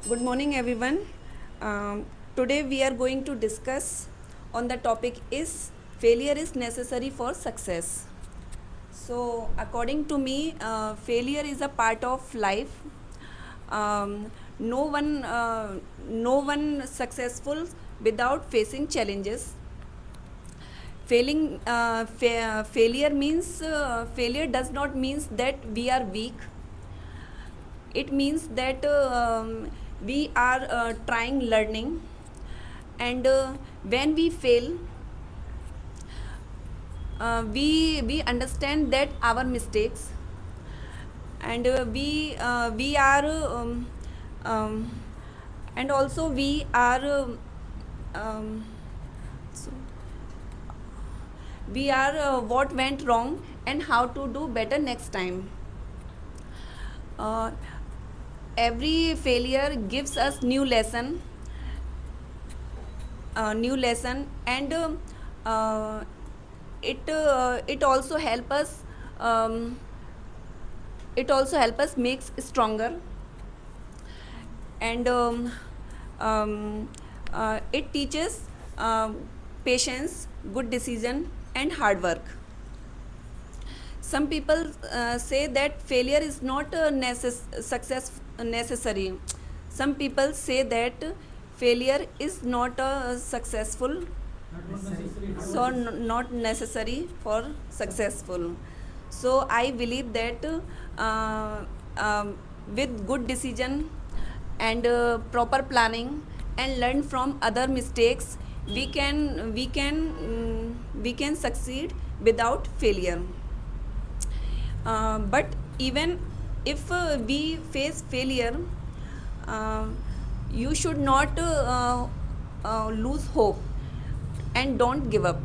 Good morning, everyone. Today we are going to discuss on the topic is failure is necessary for success. So, according to me, failure is a part of life. Um, no one, no one successful without facing challenges. Failure means failure does not means that we are weak. It means that we are trying learning, and when we fail, we understand that our mistakes, and we are um, and also we are um, so we are what went wrong and how to do better next time. uh, every failure gives us new lesson, and it also help us, um, it also help us makes stronger, and it teaches patience, good decision, and hard work. Some people say that failure is not success necessary. Some people say that failure is not successful, so not necessary for successful. So I believe that uh, um, with good decision and proper planning and learn from other mistakes, we can succeed without failure. But even if we face failure, uh, you should not lose hope and don't give up.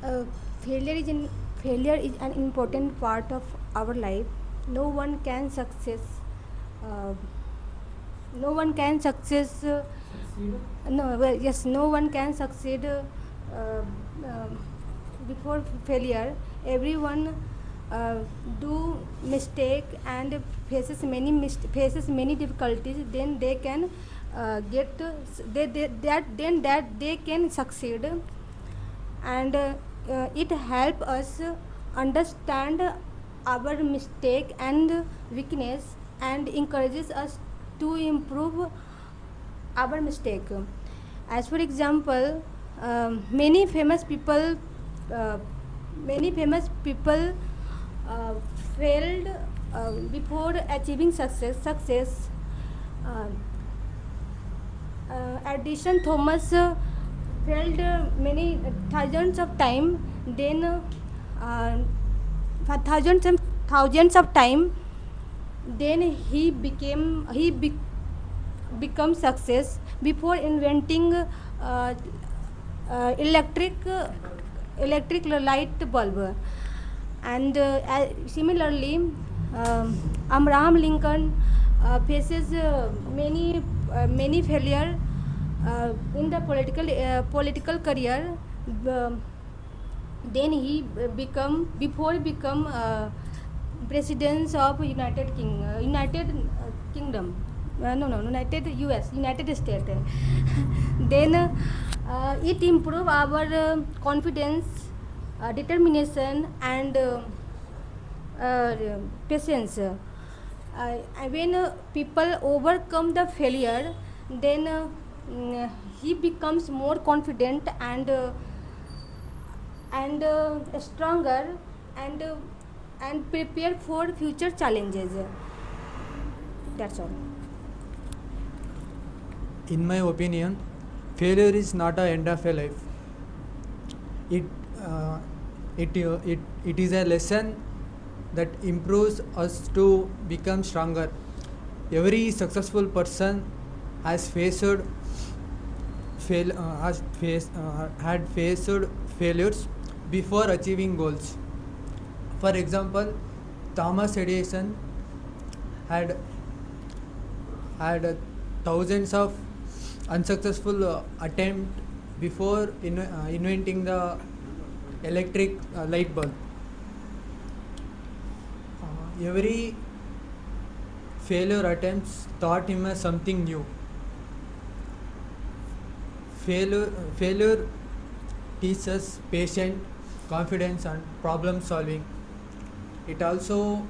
Uh, failure is in failure is an important part of our life. No one can success. Uh, no one can success. No, well, yes, no one can succeed um before failure. Everyone do mistake and faces many difficulties. Then they can get that they can succeed, and it help us understand our mistake and weakness and encourages us to improve our mistake. As for example, many famous people uh, many famous people uh, failed before achieving success. uh, Addition Thomas failed many thousands of time. Then for thousands of time. Then become success before inventing electric light bulb. And similarly, Abraham Lincoln faces many failure in the political career. Um then he become presidents of United Kingdom. No, United US, United States. Then it improve our confidence, determination, and uh, patience. When people overcome the failure, then he becomes more confident and stronger, and prepare for future challenges. That's all. In my opinion, failure is not a end of a life. It uh, it is a lesson that improves us to become stronger. Every successful person has had faced failures before achieving goals. For example, Thomas Edison had thousands of unsuccessful attempt before inventing the electric light bulb. every failure attempts taught him something new. Failure teaches patience, confidence, and problem solving. It also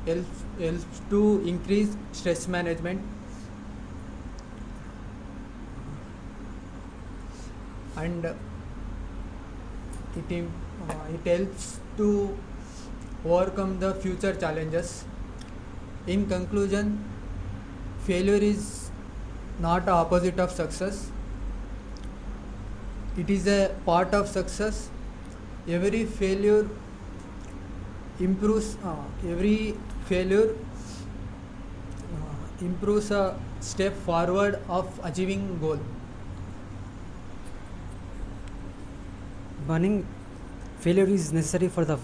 helps to increase stress management, and it helps to overcome the future challenges. In conclusion, failure is not a opposite of success. It is a part of success. Every failure improves. Every failure improves a step forward of achieving goal. Burning failure is necessary for the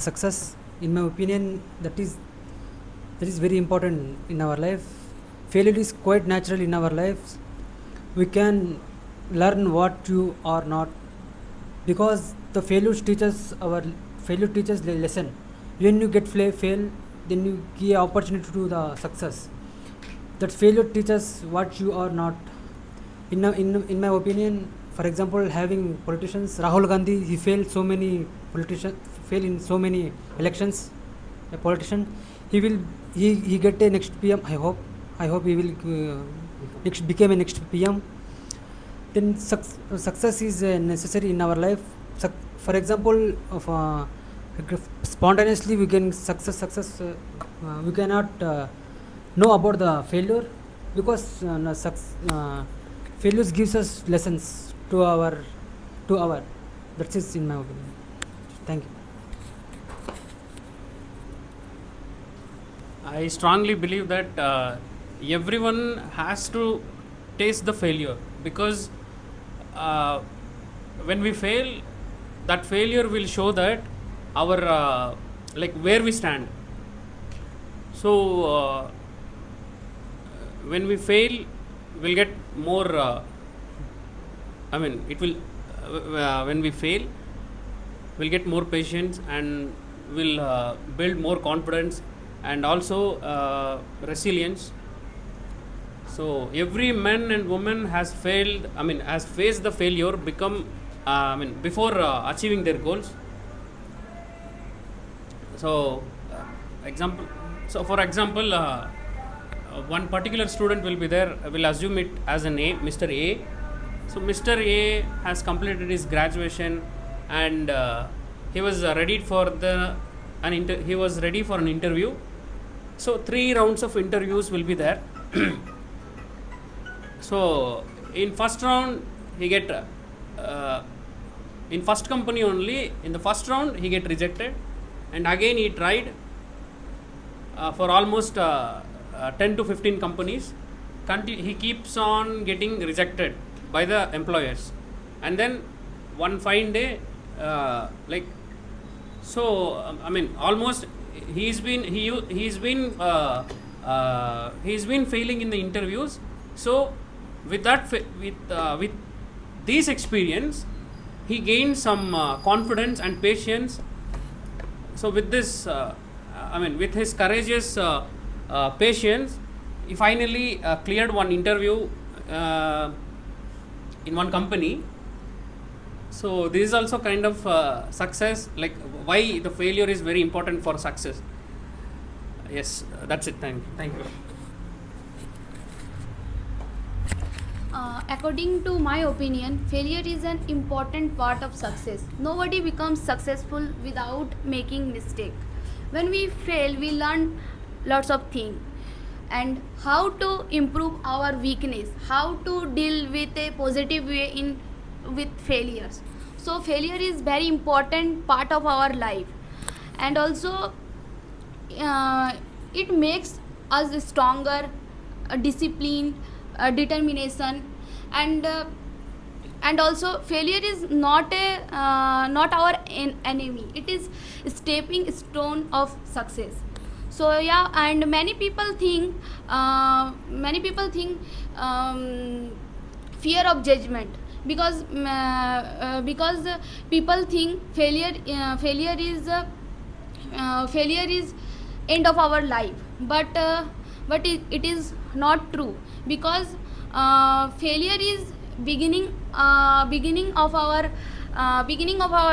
success. In my opinion, that is very important in our life. Failure is quite natural in our lives. We can learn what you are not, because the failure teaches the lesson. When you get fail, then you give opportunity to the success. That failure teaches what you are not. In my opinion, for example, having politicians, Rahul Gandhi, he failed in so many elections. A politician, he get a next PM. I hope he will become a next PM. Then success is necessary in our life. For example, spontaneously we can success. We cannot know about the failure, because failures gives us lessons to our. That is in my opinion. Thank you. I strongly believe that everyone has to taste the failure, because when we fail, that failure will show that our where we stand. So when we fail, we'll get more. When we fail, we'll get more patience, and will build more confidence, and also resilience. So every man and woman has faced the failure before achieving their goals. So for example, one particular student will be there. We'll assume it as an A, Mr. A. So Mr. A has completed his graduation, and he was ready for an interview. So 3 rounds of interviews will be there. So in first round he get in first company only, in the first round he get rejected, and again he tried for almost 10 to 15 companies. He keeps on getting rejected by the employers, and then one fine day, almost he's been failing in the interviews. So with this experience, he gained some confidence and patience. So with this, with his courageous patience, he finally cleared one interview in one company. So this is also kind of success, like why the failure is very important for success. Yes, that's it. Thank you. According to my opinion, failure is an important part of success. Nobody becomes successful without making mistake. When we fail, we learn lots of things, and how to improve our weakness, how to deal with a positive way with failures. So failure is very important part of our life, and also it makes us stronger, discipline, determination, and also failure is not our enemy. It is a stepping stone of success. So yeah, and many people think fear of judgment, because people think failure is end of our life, but it is not true, because failure is beginning of our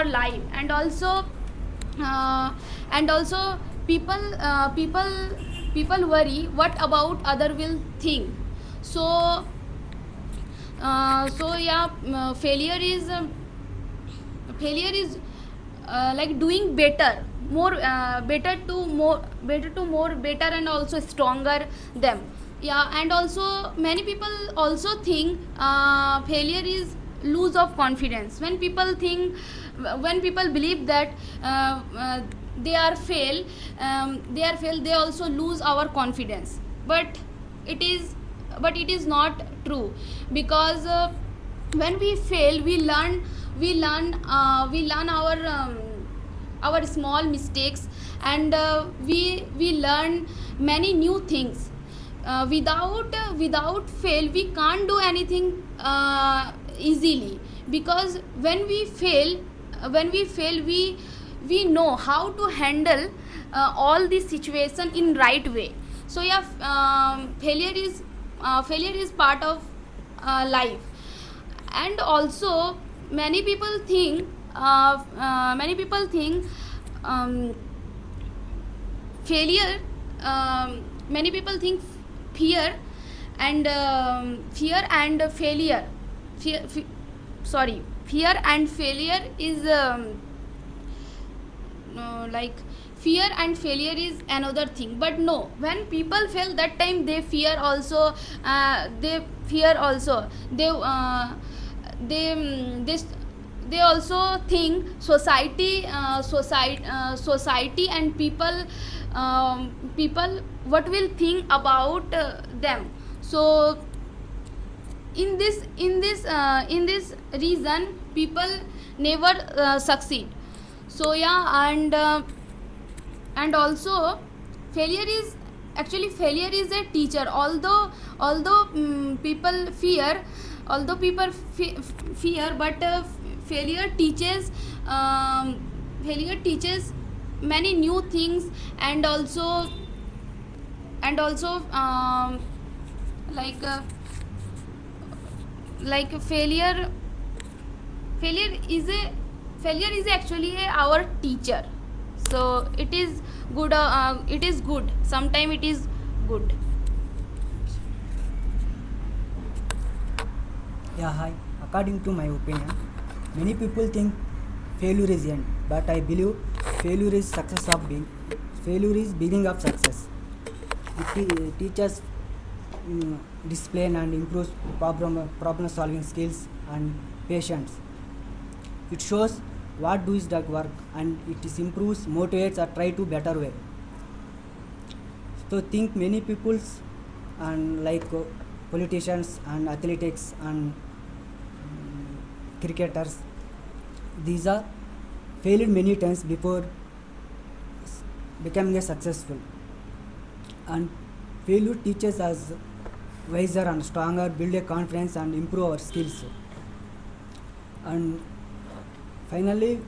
life. And also people worry what about other will think. So failure is like doing better, better and also stronger them. Yeah, and also many people also think failure is lose of confidence. When people believe that they are fail, they also lose our confidence. But it is not true, because when we fail, we learn our small mistakes, and we learn many new things. Without fail, we can't do anything easily, because when we fail, we know how to handle all this situation in right way. So yeah, failure is part of life. And also many people think failure many people think fear and failure fear and failure is like fear and failure is another thing. But no, when people fail, that time they fear also, they also think society and people what will think about them. So in this reason, people never succeed. So yeah, and also failure is a teacher. Although people fear, but failure teaches many new things. And also like failure is actually our teacher. So it is good, sometimes it is good. Yeah, hi. According to my opinion, many people think failure is end, but I believe failure is beginning of success. It teaches discipline and improves problem solving skills and patience. It shows what does that work, and it is improves, motivates, or try to better way. So think many people's and like politicians and athletics and cricketers, these are failed many times before becoming a successful. And failure teaches us wiser and stronger, build a confidence and improve our skills. And finally,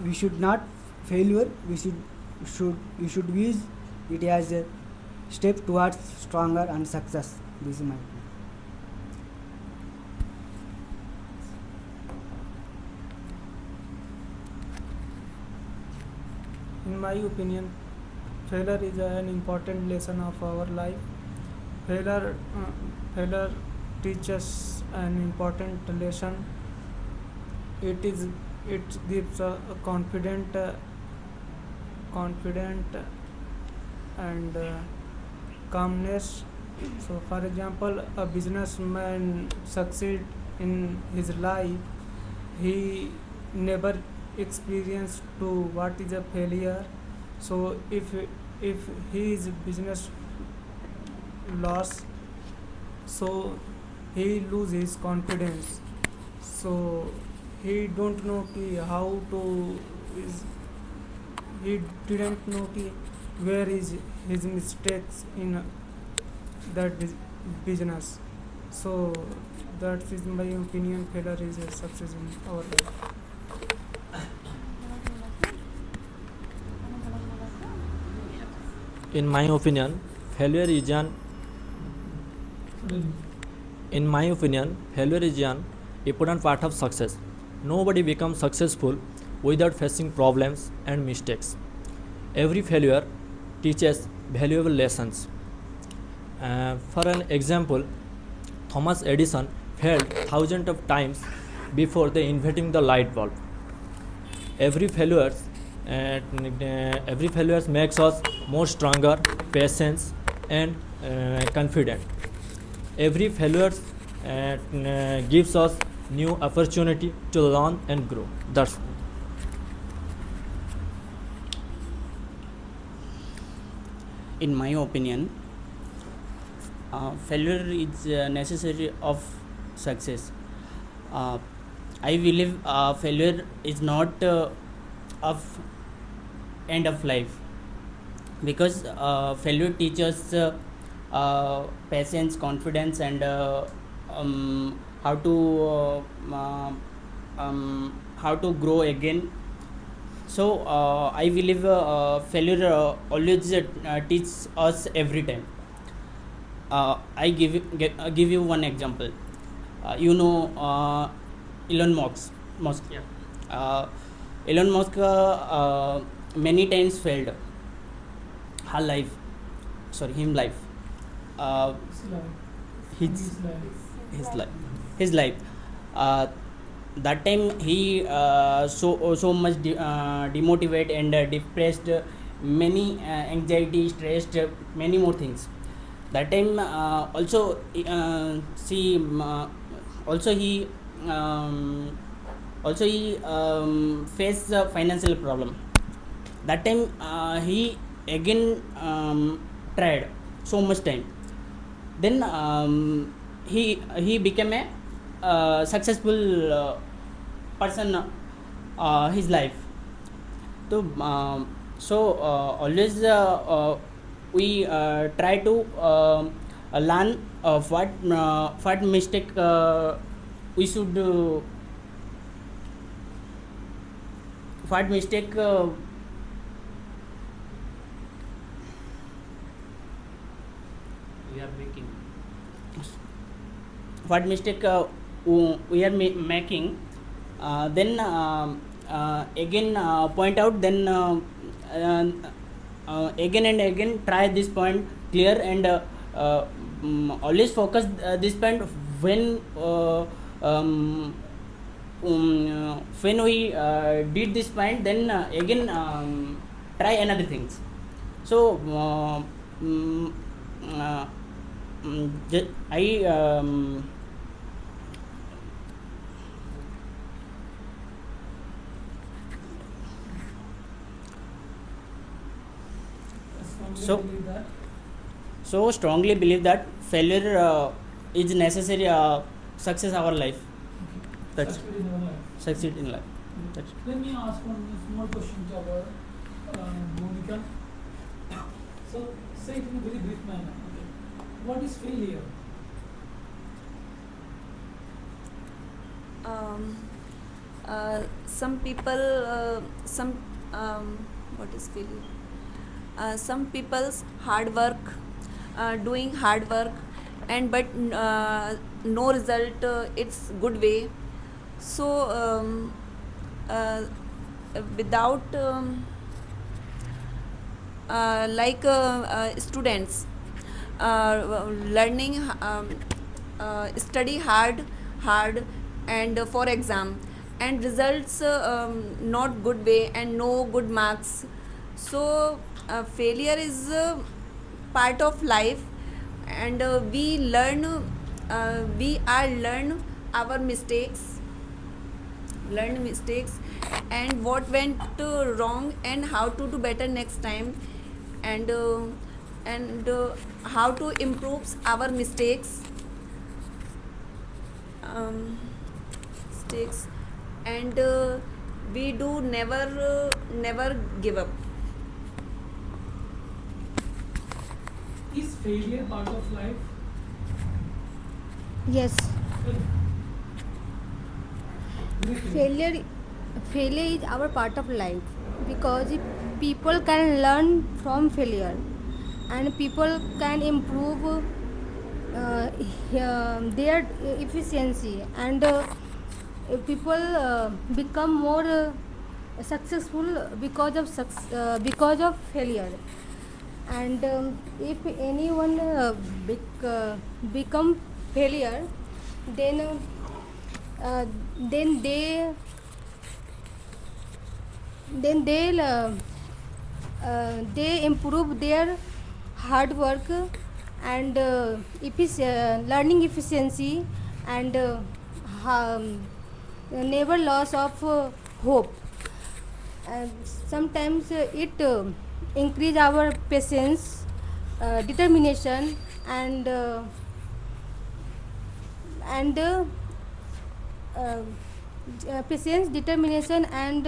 we should not failure, we should use it as a step towards stronger and success. This is my opinion. In my opinion, failure is an important lesson of our life. Failure teaches an important lesson. It gives a confident and calmness. So for example, a businessman succeed in his life, he never experienced to what is a failure. So if his business loss, so he lose his confidence. So he don't know how to he didn't know where is his mistakes in that business. So that is my opinion. Failure is a success in our life. In my opinion, failure is an important part of success. Nobody becomes successful without facing problems and mistakes. Every failure teaches valuable lessons. For an example, Thomas Edison failed thousands of times before they inventing the light bulb. Every failure makes us more stronger, patient, and confident. Every failure gives us new opportunity to learn and grow. That's in my opinion, failure is necessary of success. I believe failure is not of end of life, because failure teaches patience, confidence, and how to grow again. So I believe failure always teaches us every time. I give you one example. Elon Musk. Yeah. Elon Musk many times failed. His life. His life. That time he so much demotivated and depressed, many anxiety, stressed, many more things. That time he faced a financial problem. That time he again tried so much time. Then he became a successful person his life. So always we try to learn what mistake we should do, what mistake We are making. what mistake we are making, then again point out, then again and again try this point clear, and always focus this point when we did this point, then again try another things. So so strongly believe that failure is necessary success our life. That's succeed in life. That's Let me ask one small question to our Monica. So, say it in a very brief manner. Okay. What is failure? Some people, what is failure? Some people's hard work, doing hard work, and but no result. It's good way. So without students learning, study hard, and for exam, and results not good way and no good marks. So failure is part of life, and we are learn our mistakes, and what went wrong, and how to do better next time, and how to improve our mistakes, and we do never give up. Is failure part of life? Yes. Failure. Failure is our part of life, because if people can learn from failure, and people can improve their efficiency, and people become more successful because of failure. And if anyone become failure, then then they then they improve their hard work and learning efficiency, and never loss of hope. And sometimes it increase our patience, determination, and patience, determination, and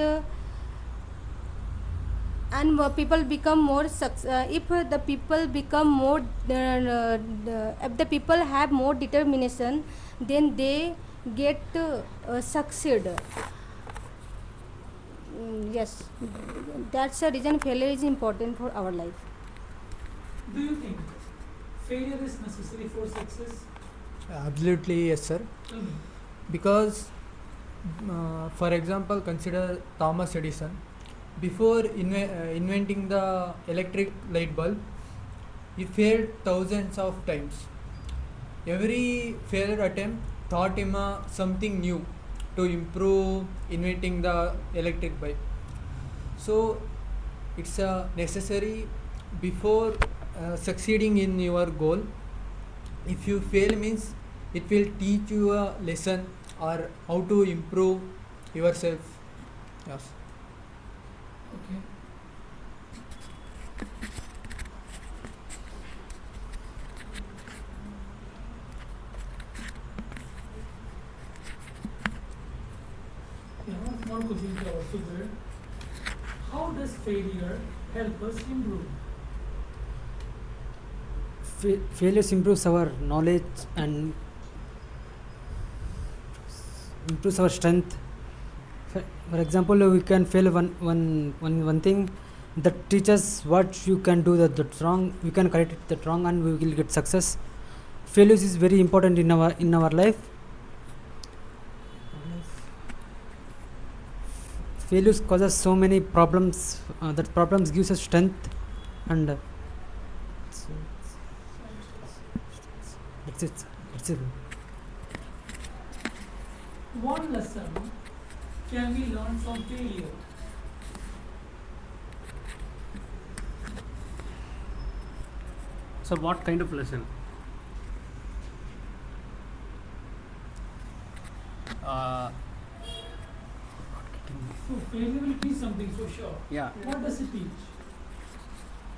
people become more if the people become more if the people have more determination, then they get succeed. Yes, that's the reason failure is important for our life. Do you think failure is necessary for success? Absolutely, yes, sir. Tell me. Because, for example, consider Thomas Edison. Before inventing the electric light bulb, he failed thousands of times. Every failure attempt taught him something new to improve inventing the electric bulb. So it's necessary before succeeding in your goal. If you fail means it will teach you a lesson or how to improve yourself. Yes. Okay. Yeah, one small question is also there. How does failure help us improve? Failures improves our knowledge and improves our strength. For example, we can fail one thing that teaches what you can do that's wrong. We can correct it that wrong, and we will get success. Failures is very important in our life. Failures causes so many problems. That problems gives us strength, and that's it. That's it. One lesson can we learn from failure? So, what kind of lesson? So failure will teach something for sure. Yeah. What does it teach?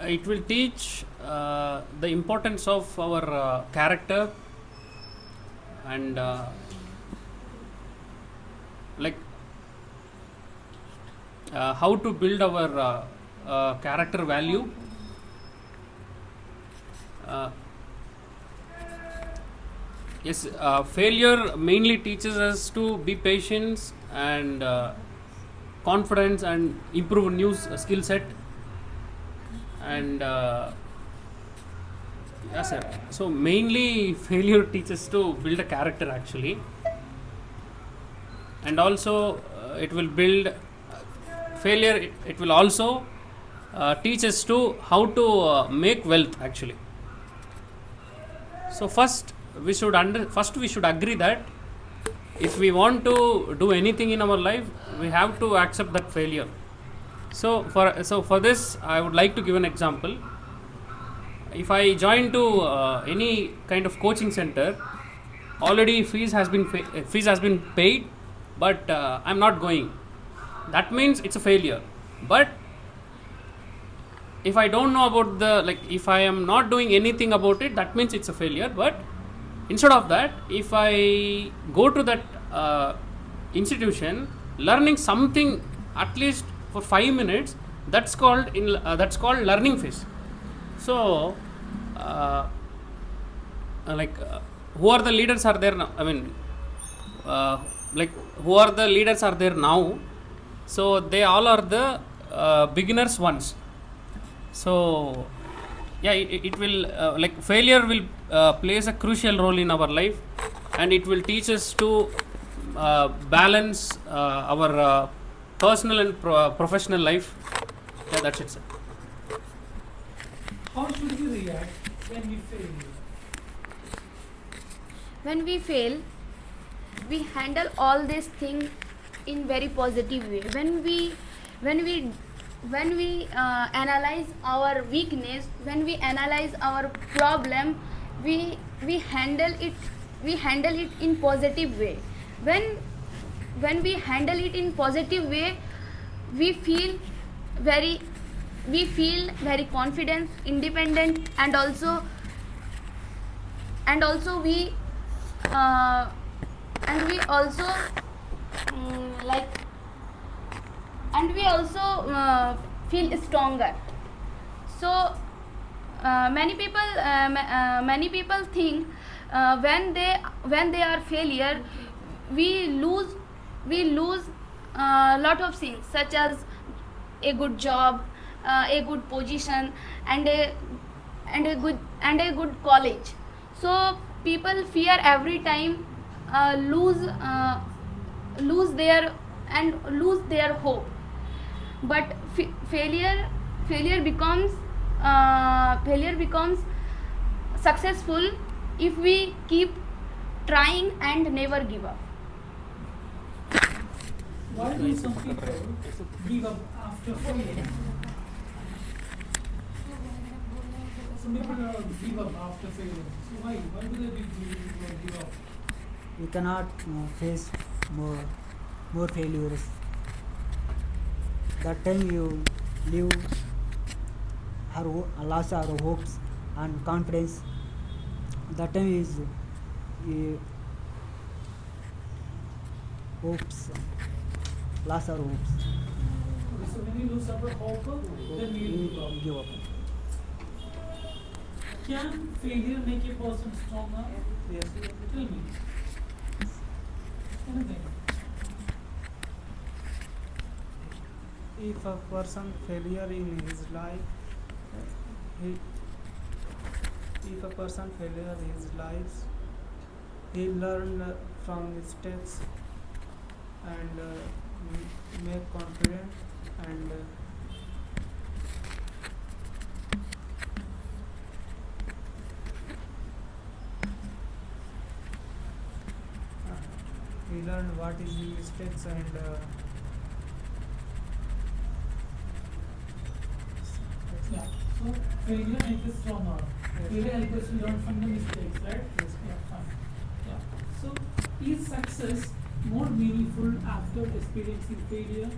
It will teach the importance of our character and how to build our character value. Yes, failure mainly teaches us to be patient and confidence and improve a new skill set. And yes, sir. So mainly failure teaches to build a character actually, and also it will build failure. It will also teach us to how to make wealth actually. So first we should agree that if we want to do anything in our life, we have to accept that failure. So for this, I would like to give an example. If I join to any kind of coaching center, already fees has been paid, but I'm not going. That means it's a failure. But if I don't know about if I am not doing anything about it, that means it's a failure. But instead of that, if I go to that institution, learning something at least for 5 minutes, that's called learning phase. So who are the leaders are there now? I mean, who are the leaders are there now? So they all are the beginners ones. So yeah, it will like failure will plays a crucial role in our life, and it will teach us to balance our personal and professional life. Yeah, that's it, sir. How should we react when we fail? When we fail, we handle all these things in very positive way. When we analyze our weakness, when we analyze our problem, we handle it in positive way. When we handle it in positive way, we feel very confident, independent, and also we feel stronger. So many people think when they are failure, we lose lot of things, such as a good job, a good position, and a good college. So people fear every time lose their hope. But failure becomes successful if we keep trying and never give up. Why do some people give up after failure? Some people give up after failure. So why do they give up? We cannot face more failures. That time you lost our hopes and confidence. That time is lost our hopes. Okay, so when you lose our hope, then we Give up. Can failure make a person stronger? Yes. Tell me. Anything. If a person failure in his life, he learn from mistakes and make confident and he learn what is the mistakes and Yeah. So failure makes us stronger. Failure helps us to learn from the mistakes, right? Yes. Yeah. Fine. Yeah. So is success more meaningful after experiencing failure?